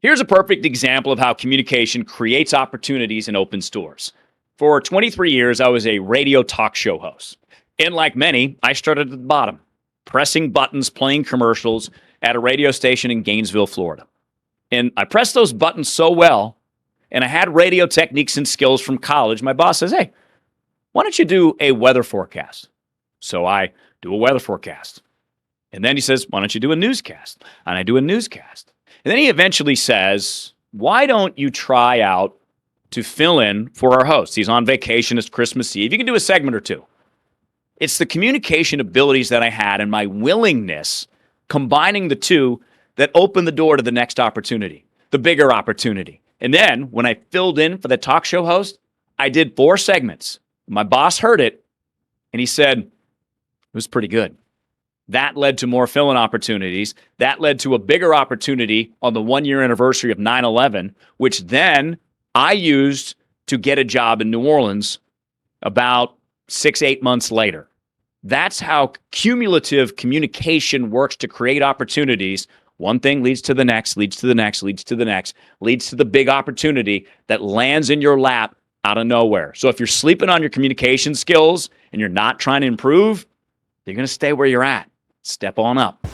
Here's a perfect example of how communication creates opportunities and opens doors. For 23 years, I was a radio talk show host. And like many, I started at the bottom, pressing buttons, playing commercials at a radio station in Gainesville, Florida. And I pressed those buttons so well, and I had radio techniques and skills from college. My boss says, hey, why don't you do a weather forecast? So I do a weather forecast. And then he says, why don't you do a newscast? And I do a newscast. And then he eventually says, why don't you try out to fill in for our host? He's on vacation. It's Christmas Eve. You can do a segment or two. It's the communication abilities that I had and my willingness combining the two that opened the door to the next opportunity, the bigger opportunity. And then when I filled in for the talk show host, I did 4 segments. My boss heard it and he said, it was pretty good. That led to more fill-in opportunities. That led to a bigger opportunity on the 1-year anniversary of 9/11, which then I used to get a job in New Orleans about 6-8 months later. That's how cumulative communication works to create opportunities. One thing leads to the next, leads to the next, leads to the next, leads to the big opportunity that lands in your lap out of nowhere. So if you're sleeping on your communication skills and you're not trying to improve, you're going to stay where you're at. Step on up.